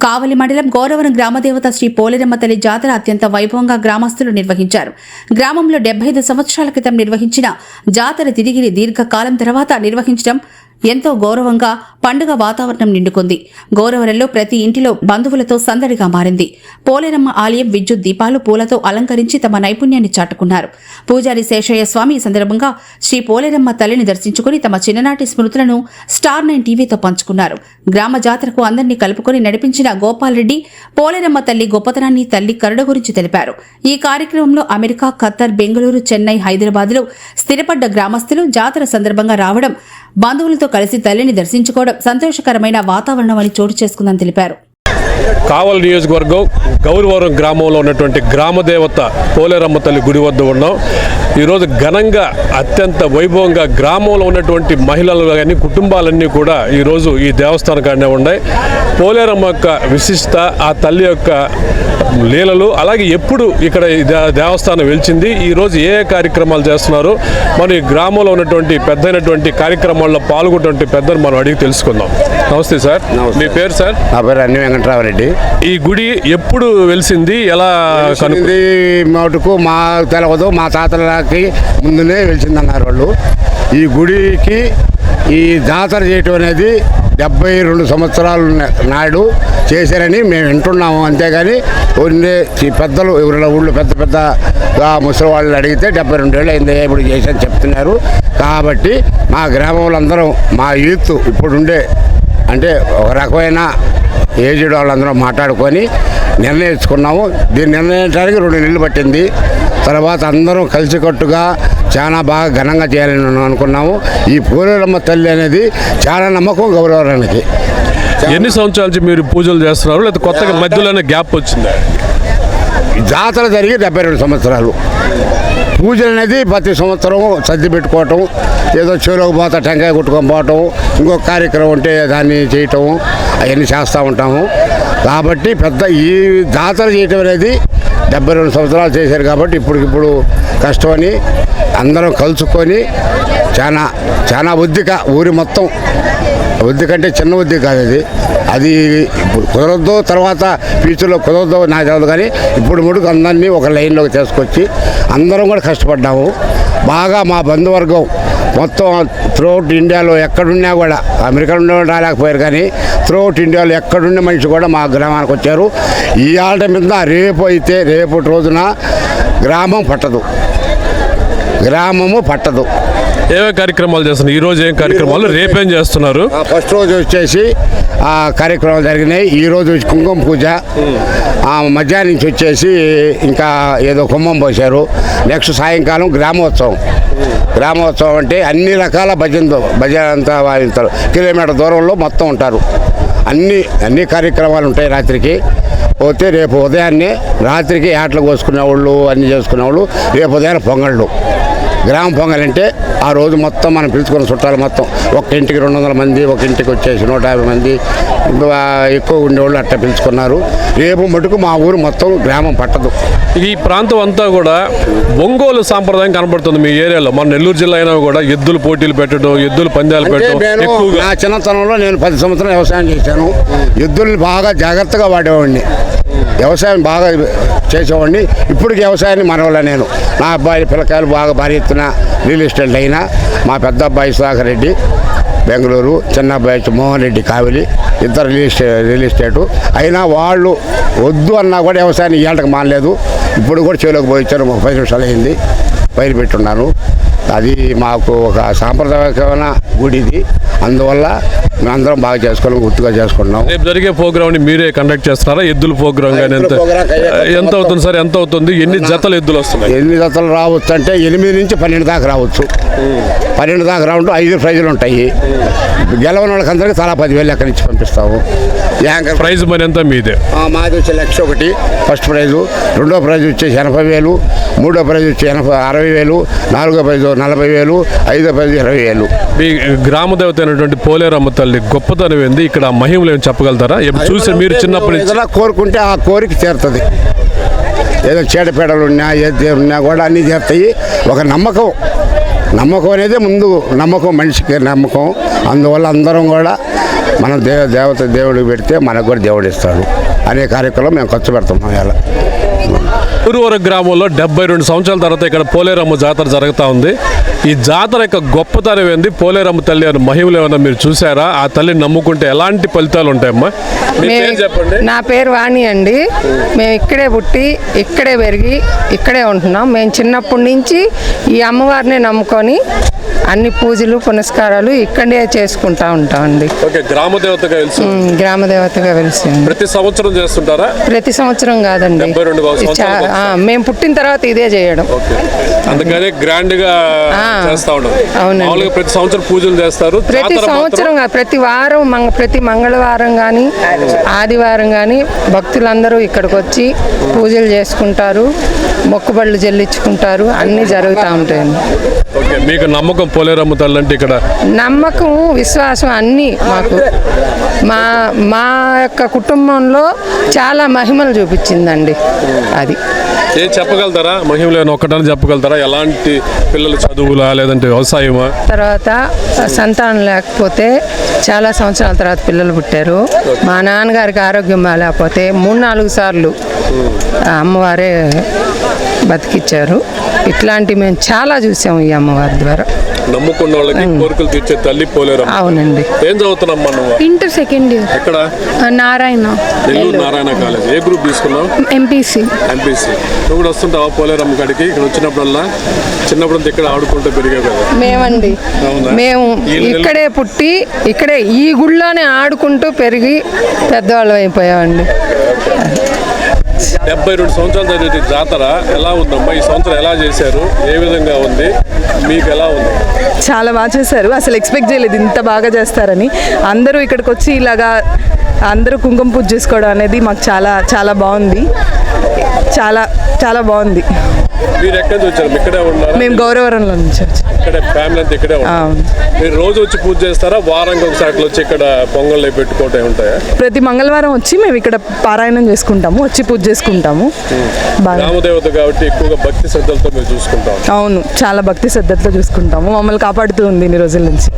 కావలి మండలం గౌరవరం గ్రామదేవత శ్రీ పోలేరమ్మ తల్లి జాతర అత్యంత వైభవంగా గ్రామస్తులు నిర్వహించారు. గ్రామంలో 75 సంవత్సరాల క్రితం నిర్వహించిన జాతర తిరిగి దీర్ఘకాలం తర్వాత నిర్వహించడం ఎంతో గౌరవంగా పండుగ వాతావరణం నిండుకుంది. గౌరవరంలో ప్రతి ఇంటిలో బంధువులతో సందడిగా మారింది. పోలేరమ్మ ఆలయం విద్యుత్ దీపాలు పూలతో అలంకరించి తమ నైపుణ్యాన్ని చాటుకున్నారు. పూజారి శేషయ్య స్వామి ఈ సందర్భంగా శ్రీ పోలేరమ్మ తల్లిని దర్శించుకుని తమ చిన్ననాటి స్మృతులను స్టార్ 9 టీవీతో పంచుకున్నారు. గ్రామ జాతరకు అందరినీ కలుపుకొని నడిపించిన గోపాల్ రెడ్డి పోలేరమ్మ తల్లి గొప్పతనాన్ని, తల్లి కరుణ గురించి తెలిపారు. ఈ కార్యక్రమంలో అమెరికా, ఖత్తర్, బెంగళూరు, చెన్నై, హైదరాబాద్లో స్థిరపడ్డ గ్రామస్తులు జాతర సందర్భంగా రావడం, బంధువులతో కలిసి తల్లిని దర్శించుకోవడం సంతోషకరమైన వాతావరణం అని చోటు చేసుకుందని తెలిపారు. కావలి నియోజకవర్గం గౌరవరం గ్రామంలో ఉన్నటువంటి గ్రామదేవత పోలేరమ్మ తల్లి గుడి వద్ద ఉన్నాం. ఈరోజు ఘనంగా అత్యంత వైభవంగా గ్రామంలో ఉన్నటువంటి మహిళలు కానీ కుటుంబాలన్నీ కూడా ఈరోజు ఈ దేవస్థానం కాడనే ఉన్నాయి. పోలేరమ్మ యొక్క విశిష్టత, ఆ తల్లి యొక్క లీలలు, అలాగే ఎప్పుడు ఇక్కడ దేవస్థానం వెలిచింది, ఈరోజు ఏ కార్యక్రమాలు చేస్తున్నారు, మన ఈ గ్రామంలో ఉన్నటువంటి పెద్దైనటువంటి కార్యక్రమాల్లో పాల్గొన్నటువంటి పెద్దలు మనం అడిగి తెలుసుకుందాం. నమస్తే సార్, మీ పేరు సార్? నా పేరు అన్ని వెంకటరామరెడ్డి. ఈ గుడి ఎప్పుడు వెలిసింది, ఎలా కనుక్కుంది? మటుకు మా తెలవదు, మా తాతలకి ముందునే వెలిసిందన్నారు వాళ్ళు. ఈ గుడికి ఈ జాతర చేయటం అనేది 72 సంవత్సరాలు నాడు చేశారని మేము వింటున్నాము. అంతేగాని కొన్ని పెద్దలు ఎవరి ఊళ్ళో పెద్ద ముసలి వాళ్ళని అడిగితే 72 ఏళ్ళు అయింది ఇప్పుడు చేశారని చెప్తున్నారు. కాబట్టి మా గ్రామంలో అందరం, మా యూత్ ఇప్పుడుండే అంటే ఒక రకమైన ఏజ్డ్ వాళ్ళందరం మాట్లాడుకొని నిర్ణయించుకున్నాము. దీన్ని నిర్ణయించడానికి 2 నెలలు పట్టింది. తర్వాత అందరం కలిసికట్టుగా చాలా బాగా ఘనంగా చేయాలని అనుకున్నాము. ఈ పోలేరమ్మ తల్లి అనేది చాలా నమ్మకం గౌరవానికి. ఎన్ని సంవత్సరాల నుంచి మీరు పూజలు చేస్తున్నారు, లేదా కొత్తగా మధ్యలోనే గ్యాప్ వచ్చిందా? జాతర జరిగి 72 సంవత్సరాలు. పూజలు అనేది ప్రతి సంవత్సరం సర్ది పెట్టుకోవటం, ఏదో చెరువుకు పోతా టెంకాయ కొట్టుకొని పోవటం, ఇంకొక కార్యక్రమం ఉంటే దాన్ని చేయటం, అవన్నీ చేస్తూ ఉంటాము. కాబట్టి పెద్ద ఈ జాతర చేయటం అనేది 72 సంవత్సరాలు చేశారు. కాబట్టి ఇప్పుడు కష్టమని అందరం కలుసుకొని చాలా ఉద్దిక ఊరి మొత్తం ఉద్దికంటే చిన్న ఉద్ది కాదు అది ఇప్పుడు కుదరద్దు, తర్వాత ఫ్యూచర్లో కుదరద్దు నాకు తెలియదు. కానీ ఇప్పుడు ముడుకు అందరినీ ఒక లైన్లోకి తీసుకొచ్చి అందరం కూడా కష్టపడ్డాము బాగా. మా బంధువర్గం మొత్తం త్రూఅవుట్ ఇండియాలో ఎక్కడున్నా కూడా, అమెరికా నుండి రాలేకపోయారు కానీ త్రూఅవుట్ ఇండియాలో ఎక్కడున్న మనిషి కూడా మా గ్రామానికి వచ్చారు. ఈ ఆట మీద రేపటి రోజున గ్రామము పట్టదు. ఏవే కార్యక్రమాలు చేస్తున్నారు? ఈరోజు ఏం కార్యక్రమాలు, రేపేం చేస్తున్నారు? ఫస్ట్ రోజు వచ్చేసి కార్యక్రమాలు జరిగినాయి. ఈరోజు కుంకుమ పూజ, మధ్యాహ్నం నుంచి వచ్చేసి ఇంకా ఏదో కుంభం పోశారు. నెక్స్ట్ సాయంకాలం గ్రామోత్సవం అంటే అన్ని రకాల భజన అంతా వాయిస్తారు. కిలోమీటర్ దూరంలో మొత్తం ఉంటారు. అన్ని కార్యక్రమాలు ఉంటాయి. రాత్రికి పోతే రేపు ఉదయాన్నే రాత్రికి ఏటలు కోసుకునే వాళ్ళు, అన్నీ చేసుకునే వాళ్ళు, రేపు ఉదయాన్నే పొంగళ్ళు. గ్రామ పొంగల్ అంటే ఆ రోజు మొత్తం మనం పిలుచుకున్న చుట్టాలు మొత్తం ఒక ఇంటికి 200 మంది, ఒక ఇంటికి వచ్చేసి 150 మంది ఎక్కువ ఉండేవాళ్ళు అట్లా పిలుచుకున్నారు. రేపు మటుకు మా ఊరు మొత్తం గ్రామం పట్టదు. ఈ ప్రాంతం అంతా కూడా ఒంగోలు సాంప్రదాయం కనబడుతుంది మీ ఏరియాలో. మన నెల్లూరు జిల్లా అయినా కూడా ఎద్దులు పోటీలు పెట్టడం, ఎద్దుల పందాలు పెట్టడం. నా చిన్నతనంలో నేను 10 సంవత్సరాలు వ్యవసాయం చేశాను. ఎద్దుల్ని బాగా జాగ్రత్తగా వాడేవాడిని, వ్యవసాయం బాగా చేసేవాడిని. ఇప్పటికి వ్యవసాయాన్ని మనవల్ల నేను, నా అబ్బాయి పిల్లకాయలు బాగా భారీ ఎత్తున రియల్ ఎస్టేట్ అయినా, మా పెద్ద అబ్బాయి సుధాకర్ రెడ్డి బెంగళూరు, చిన్న అబ్బాయి మోహన్ రెడ్డి కావలి, ఇద్దరు రియల్ ఎస్టేటు అయినా వాళ్ళు వద్దు అన్నా కూడా వ్యవసాయాన్ని ఇవాళకి మానలేదు. ఇప్పుడు కూడా చేలోకి పోయించారు. 30 నిమిషాలు అయింది, పైరు పెట్టున్నాను. అది మాకు ఒక సాంప్రదాయకమైన గుడిది. అందువల్ల మేమందరం బాగా చేసుకోవాలి, గుర్తుగా చేసుకుంటున్నాం. రేపు జరిగే ప్రోగ్రామ్ని మీరే కండక్ట్ చేస్తున్నారా? ఎద్దుల ప్రోగ్రామ్ కానీ ఎంత అవుతుంది సార్? ఎంత అవుతుంది? ఎన్ని జతలు ఎద్దులు వస్తున్నాయి? ఎన్ని జతలు రావచ్చు అంటే 8 నుంచి 12 దాకా రావచ్చు. 12 దాకా రావడం 5 ప్రైజులు ఉంటాయి. గెలవని వాళ్ళకందరికీ తలా 10,000 ఎక్కడి నుంచి పంపిస్తాము. ప్రైజ్ మరి ఎంత మీదే? మాది వచ్చి 1,01,000 ఫస్ట్ ప్రైజు, రెండో ప్రైజ్ వచ్చేసి 80,000, మూడో ప్రైజ్ వచ్చి 60,000, నాలుగో ప్రైజు 40,000, ఐదో ప్రైజ్ 20,000. మీ గ్రామదేవత అయినటువంటి పోలేరమ్మ తల్లి గొప్పతనం ఏంది, ఇక్కడ మహిమలు ఏమి చెప్పగలుగుతారా? చూసి మీరు చిన్నప్పటి నుంచి కోరుకుంటే ఆ కోరిక తీరుతుంది. ఏదో చీడపీడలు ఉన్నా, ఏది ఉన్నా కూడా అన్నీ తీరుతాయి. ఒక నమ్మకం అనేది ముందు నమ్మకం, మనిషికి నమ్మకం. అందువల్ల అందరం కూడా మనం దేవుడికి పెడితే మనకు కూడా దేవుడు ఇస్తాడు అనే కార్యక్రమం మేము ఖర్చు పెడతాం ఇలా. గౌరవరం గ్రామంలో 72 సంవత్సరాల తర్వాత ఇక్కడ పోలేరమ్మ జాతర జరుగుతూ ఉంది. ఈ జాతర యొక్క గొప్పతనం ఏంది? పోలేరమ్మ తల్లి అని మహిమలు ఏమన్నా మీరు చూసారా? ఆ తల్లిని నమ్ముకుంటే ఎలాంటి ఫలితాలు ఉంటాయమ్మా? మీ పేరు చెప్పండి. నా పేరు వాణి అండి. మేము ఇక్కడే పుట్టి ఇక్కడే పెరిగి ఇక్కడే ఉంటున్నాం. మేము చిన్నప్పటి నుంచి ఈ అమ్మవారిని నమ్ముకొని అన్ని పూజలు పునస్కారాలు ఇక్కడే చేసుకుంటా ఉంటామండి. ఓకే, గ్రామ దేవతగా వెలిసి గ్రామ దేవతగా వెలిసింది. ప్రతి సంవత్సరం చేస్తుంటారా? ప్రతి సంవత్సరం కాదండి, 72 సంవత్సరాలు. మేము పుట్టిన తర్వాత ఇదే చేయడం. అందుకని గ్రాండ్ గా చేస్తా ఉంటారు. అవునండి. మామూలుగా ప్రతి సంవత్సరం పూజలు చేస్తారు. ప్రతి సంవత్సరం ప్రతి వారం ప్రతి మంగళవారం కానీ ఆదివారం కానీ భక్తులందరూ ఇక్కడికి వచ్చి పూజలు చేసుకుంటారు, మొక్కుబళ్ళు చెల్లించుకుంటారు, అన్నీ జరుగుతూ ఉంటాయండి. ఓకే, మీకు నమ్మకం పోలేరమ్మ తల్లి అంటే ఇక్కడ? నమ్మకం, విశ్వాసం అన్నీ మాకు మా యొక్క కుటుంబంలో చాలా మహిమలు చూపించిందండి. అది ఏం చెప్పగలుగుతారా? మహిమలేని ఒక్కటని చెప్పగలుగుతారా? ఎలాంటి పిల్లలు చదువులా లేదంటే వ్యవసాయమా? తర్వాత సంతానం లేకపోతే చాలా సంవత్సరాల తర్వాత పిల్లలు పుట్టారు. మా నాన్నగారికి ఆరోగ్యం బాగాలేకపోతే 3-4 సార్లు అమ్మవారే బతికిచ్చారు. ఇట్లాంటివి మేము చాలా చూసాము ఈ అమ్మవారి ద్వారా. నమ్ముకున్న వాళ్ళకి కోరికలు తీర్చే తల్లి పోలేరమ్మ. అవునండి. ఏం చదువుతున్నామ్మా నువ్వు? Inter second year. ఎక్కడ? నారాయణ. నెల్లూరు నారాయణ కాలేజ్. ఏ గ్రూప్ తీసుకున్నావు? ఎంపీసీ. నువ్వు కూడా వస్తుంటావా పోలేరమ్మ కాడికి? ఇక్కడ వచ్చినప్పుడల్లా చిన్నప్పుడు ఇక్కడ ఆడుకుంటూ పెరిగావు కదా? మేమండి, మేము ఇక్కడే పుట్టి ఇక్కడే ఈ గుళ్ళోనే ఆడుకుంటూ పెరిగి పెద్దవాళ్ళం అయిపోయామండి. 72 సంవత్సరాల జరిగే జాతర ఎలా ఉందమ్మా? ఈ సంవత్సరం ఎలా చేశారు? ఏ విధంగా ఉంది? మీకు ఎలా ఉంది? చాలా బాగా చేశారు. అసలు ఎక్స్పెక్ట్ చేయలేదు ఇంత బాగా చేస్తారని. అందరూ ఇక్కడికి వచ్చి ఇలాగా అందరూ కుంకుమ పూజ చేసుకోవడం అనేది మాకు చాలా చాలా బాగుంది. చాలా చాలా బాగుంది. మీరు ఎక్కడి నుంచి వచ్చారు? ఇక్కడే ఉన్నారు? మేము గౌరవరంలో నుంచి వచ్చాం. ఇక్కడ ఫ్యామిలీ అంతా ఇక్కడే ఉన్నారు. మీరు రోజు వచ్చి పూజ చేస్తారా? వారానికి ఒకసారి వచ్చి ఇక్కడ పొంగల్ పెట్టుకోవటం ఉంటాయా? ప్రతి మంగళవారం వచ్చి మేము ఇక్కడ పారాయణం చేసుకుంటాము, వచ్చి పూజ చేసుకుంటాము. గ్రామదేవత కాబట్టి ఎక్కువగా భక్తి శ్రద్ధలతో మేము చూసుకుంటాం. అవును, చాలా భక్తి శ్రద్ధలతో చూసుకుంటాము. మమ్మల్ని కాపాడుతూ ఉంది ఇన్ని రోజుల నుంచి.